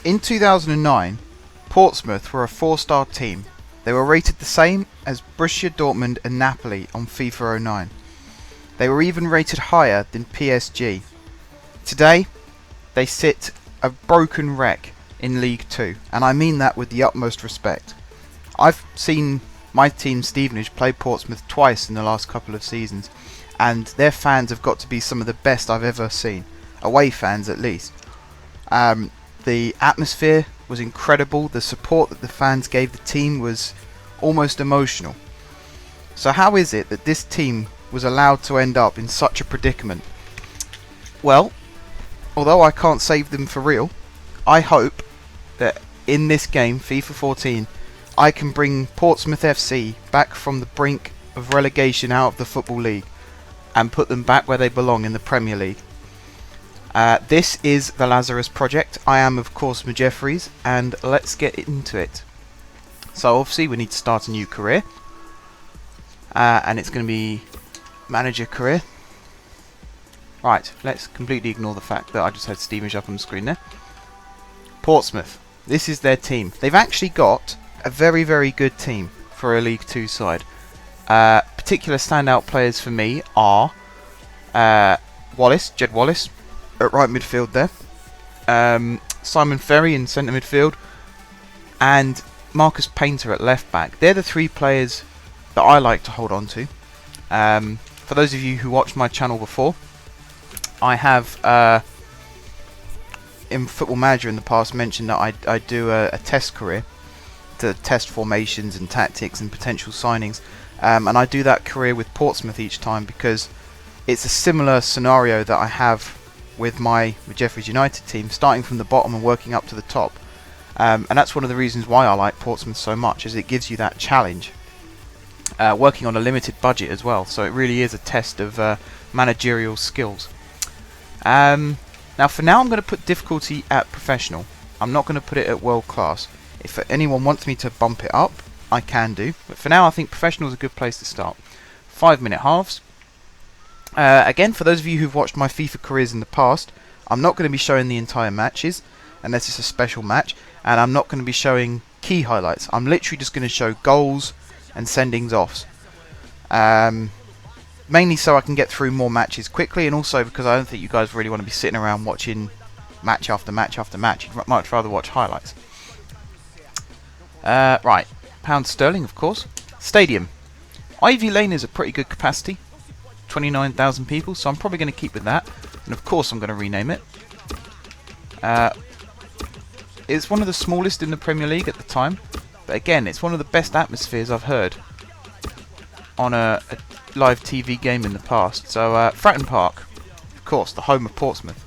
In 2009, Portsmouth were a 4-star team. They were rated the same as Borussia Dortmund and Napoli on FIFA 09. They were even rated higher than PSG. Today, they sit a broken wreck in League 2, and I mean that with the utmost respect. I've seen my team Stevenage play Portsmouth twice in the last couple of seasons, and their fans have got to be some of the best I've ever seen. Away fans, at least. The atmosphere was incredible. The support that the fans gave the team was almost emotional. So how is it that this team was allowed to end up in such a predicament? Well, although I can't save them for real, I hope that in this game, FIFA 14, I can bring Portsmouth FC back from the brink of relegation out of the Football League and put them back where they belong in the Premier League. This is the Lazarus project. I am, of course, Jeffries, and let's get into it. So obviously we need to start a new career, and it's going to be manager career. Right, let's completely ignore the fact that I just had Stevenage up on the screen there. Portsmouth, this is their team. They've actually got a very, very good team for a League 2 side. Particular standout players for me are Jed Wallace at right midfield there, Simon Ferry in centre midfield, and Marcus Painter at left back. They're the three players that I like to hold on to. For those of you who watched my channel before, I have in Football Manager in the past mentioned that I do a test career to test formations and tactics and potential signings, and I do that career with Portsmouth each time because it's a similar scenario that I have with my Jeffries United team, starting from the bottom and working up to the top. And that's one of the reasons why I like Portsmouth so much, is it gives you that challenge. Working on a limited budget as well, so it really is a test of managerial skills. Now for now I'm going to put difficulty at professional. I'm not going to put it at world class. If anyone wants me to bump it up, I can do. But for now I think professional is a good place to start. 5-minute halves. Again, for those of you who've watched my FIFA careers in the past, I'm not going to be showing the entire matches, unless it's a special match, and I'm not going to be showing key highlights. I'm literally just going to show goals and sendings offs. Mainly so I can get through more matches quickly, and also because I don't think you guys really want to be sitting around watching match after match after match. You'd much rather watch highlights. Right, pound sterling, of course. Stadium. Ivy Lane is a pretty good capacity. 29,000 people, so I'm probably going to keep with that, and of course I'm going to rename it. It's one of the smallest in the Premier League at the time, but again, it's one of the best atmospheres I've heard on a live TV game in the past. So Fratton Park, of course, the home of Portsmouth.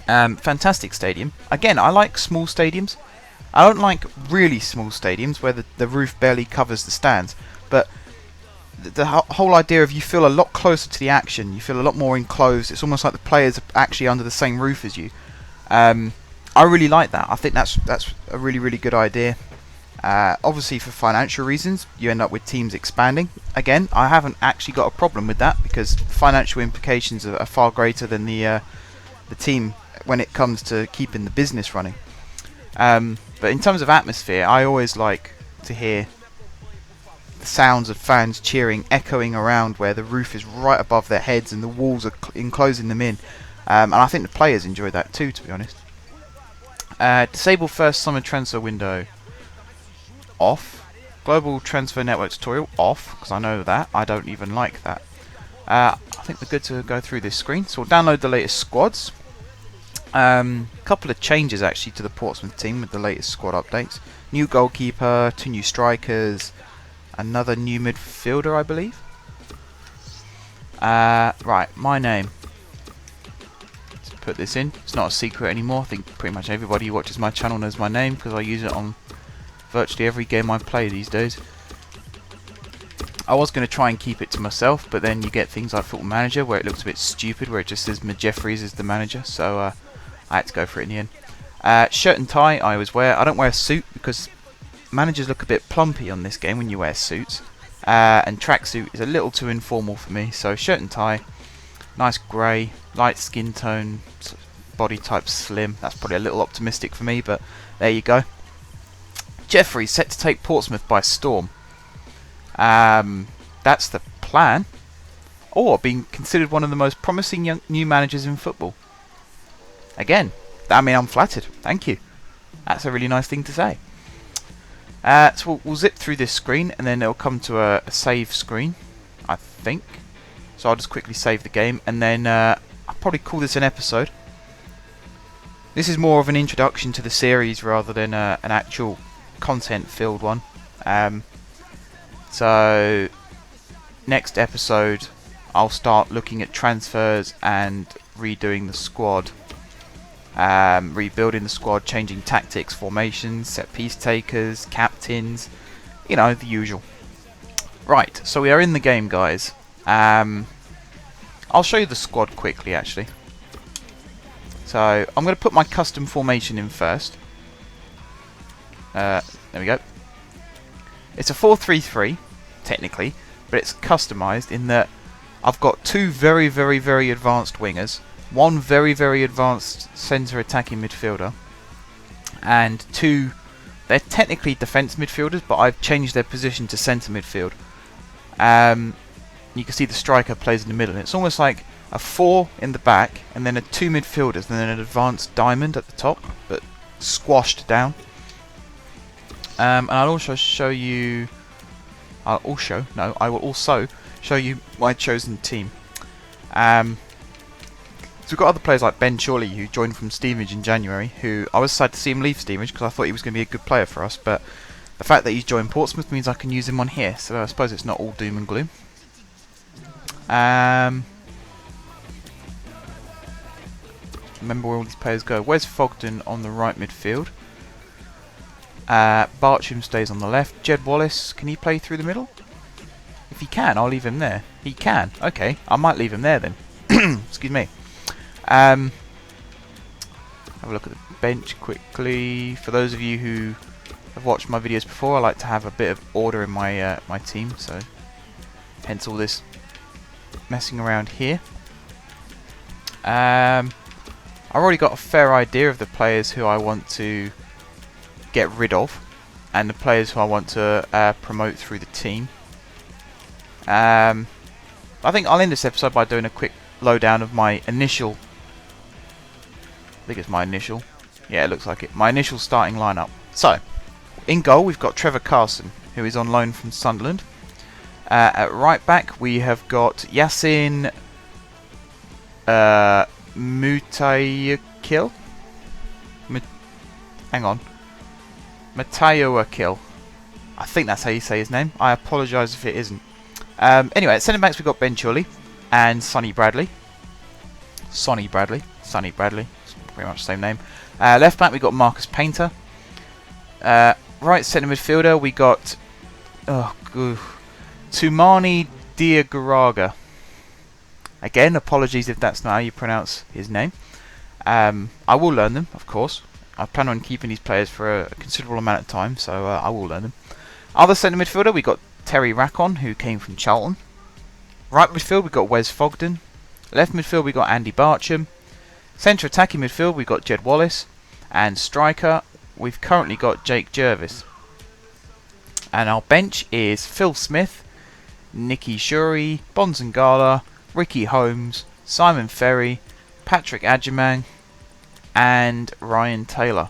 Fantastic stadium. Again, I like small stadiums. I don't like really small stadiums where the roof barely covers the stands, but the whole idea of you feel a lot closer to the action, you feel a lot more enclosed. It's almost like the players are actually under the same roof as you. I really like that. I think that's a really, really good idea. Obviously for financial reasons you end up with teams expanding. Again, I haven't actually got a problem with that because financial implications are far greater than the team when it comes to keeping the business running. But in terms of atmosphere, I always like to hear the sounds of fans cheering echoing around where the roof is right above their heads and the walls are enclosing them in, and I think the players enjoy that too, to be honest. Disable first summer transfer window off. Global transfer network tutorial off, because I know that I don't even like that. I think we're good to go through this screen, so we'll download the latest squads. Couple of changes actually to the Portsmouth team with the latest squad updates. New goalkeeper, 2 new strikers, another new midfielder, I believe. Right, my name. Let's put this in. It's not a secret anymore. I think pretty much everybody who watches my channel knows my name because I use it on virtually every game I play these days. I was going to try and keep it to myself, but then you get things like Football Manager where it looks a bit stupid, where it just says Jeffries is the manager, so I had to go for it in the end. Shirt and tie I always wear. I don't wear a suit because managers look a bit plumpy on this game when you wear suits, and tracksuit is a little too informal for me, so shirt and tie, nice grey, light skin tone, body type slim. That's probably a little optimistic for me, but there you go. Jeffrey's set to take Portsmouth by storm. That's the plan. Or being considered one of the most promising young new managers in football. Again, I mean, I'm flattered. Thank you. That's a really nice thing to say. So we'll zip through this screen, and then it'll come to a save screen, I think. So I'll just quickly save the game, and then I'll probably call this an episode. This is more of an introduction to the series rather than an actual content-filled one. So next episode, I'll start looking at transfers and redoing the squad. Rebuilding the squad, changing tactics, formations, set piece takers, captains, you know, the usual. Right, so we are in the game, guys. I'll show you the squad quickly, actually. So I'm going to put my custom formation in first. There we go. It's a 4-3-3, technically, but it's customized in that I've got two very, very, very advanced wingers, one very, very advanced centre attacking midfielder, and two, they're technically defence midfielders, but I've changed their position to centre midfield. You can see the striker plays in the middle, and it's almost like a 4 in the back, and then 2 midfielders, and then an advanced diamond at the top, but squashed down. And I'll also show you... I will also show you my chosen team. So we've got other players like Ben Chorley, who joined from Stevenage in January, who I was sad to see him leave Stevenage because I thought he was going to be a good player for us, but the fact that he's joined Portsmouth means I can use him on here, so I suppose it's not all doom and gloom. Remember where all these players go. Wes Fogden on the right midfield. Bartram stays on the left. Jed Wallace, can he play through the middle? If he can, I'll leave him there. He can. Okay, I might leave him there then. Excuse me. Have a look at the bench quickly. For those of you who have watched my videos before, I like to have a bit of order in my my team, so hence all this messing around here. I've already got a fair idea of the players who I want to get rid of and the players who I want to promote through the team. I think I'll end this episode by doing a quick lowdown of my initial... I think it's my initial. Yeah, it looks like it. My initial starting lineup. So, in goal we've got Trevor Carson, who is on loan from Sunderland. At right back we have got Yasin Mutayakil. Hang on. Matayakil. I think that's how you say his name. I apologise if it isn't. Anyway, at centre backs we've got Ben Chorley and Sonny Bradley. Sonny Bradley. It's pretty much the same name. Left back we got Marcus Painter. Right centre midfielder we got Tumani Diagaraga. Again, apologies if that's not how you pronounce his name. I will learn them, of course. I plan on keeping these players for a considerable amount of time, so I will learn them. Other centre midfielder we got Terry Rackon, who came from Charlton. Right midfield we got Wes Fogden. Left midfield we got Andy Bartram. Centre attacking midfield we got Jed Wallace. And striker we've currently got Jake Jervis. And our bench is Phil Smith, Nicky Shuri, Bonzangala, Ricky Holmes, Simon Ferry, Patrick Adjumang, and Ryan Taylor.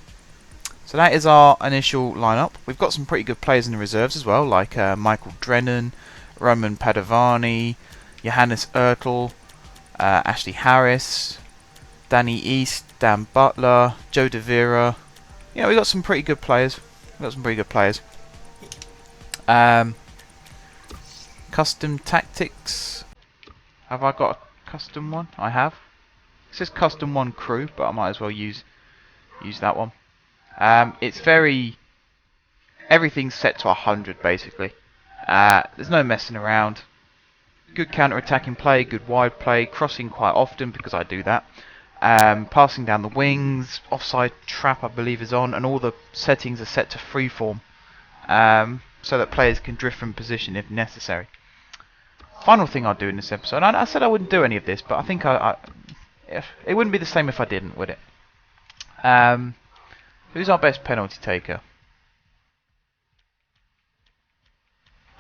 So that is our initial lineup. We've got some pretty good players in the reserves as well, like Michael Drennan, Roman Padovani, Johannes Ertl, Ashley Harris, Danny East, Dan Butler, Joe De Vera. Yeah, we've got some pretty good players. Custom tactics. Have I got a custom one? I have. It says custom one crew, but I might as well use that one. It's everything's set to 100 basically. There's no messing around. Good counter-attacking play, good wide play, crossing quite often because I do that. Passing down the wings, offside trap I believe is on, and all the settings are set to freeform, so that players can drift from position if necessary. Final thing I'll do in this episode, I said I wouldn't do any of this, but I think it wouldn't be the same if I didn't, would it? Who's our best penalty taker?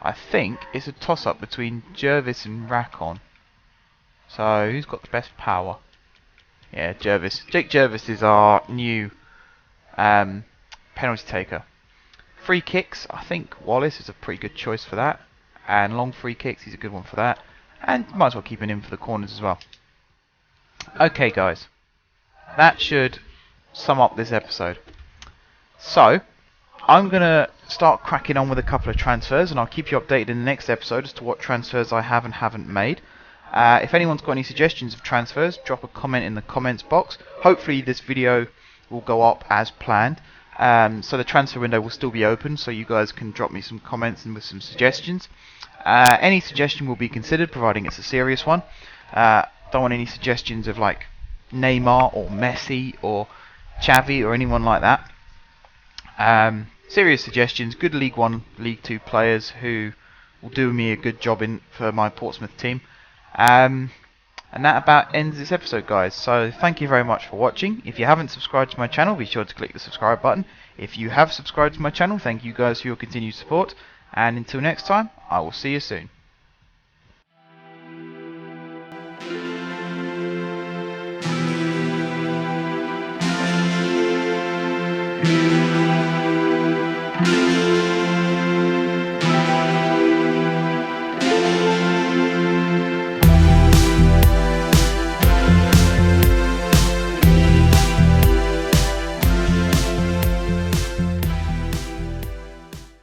I think it's a toss-up between Jervis and Rakon. So, who's got the best power? Yeah, Jervis. Jake Jervis is our new penalty taker. Free kicks, I think Wallace is a pretty good choice for that. And long free kicks, he's a good one for that. And might as well keep him in for the corners as well. Okay, guys. That should sum up this episode. So, I'm going to start cracking on with a couple of transfers, and I'll keep you updated in the next episode as to what transfers I have and haven't made. If anyone's got any suggestions of transfers, drop a comment in the comments box. Hopefully this video will go up as planned. So the transfer window will still be open, so you guys can drop me some comments and with some suggestions. Any suggestion will be considered, providing it's a serious one. Don't want any suggestions of like Neymar or Messi or Xavi or anyone like that. Serious suggestions, good League 1, League 2 players who will do me a good job for my Portsmouth team. And that about ends this episode, guys. So thank you very much for watching. If you haven't subscribed to my channel, be sure to click the subscribe button. If you have subscribed to my channel, thank you guys for your continued support. And until next time, I will see you soon.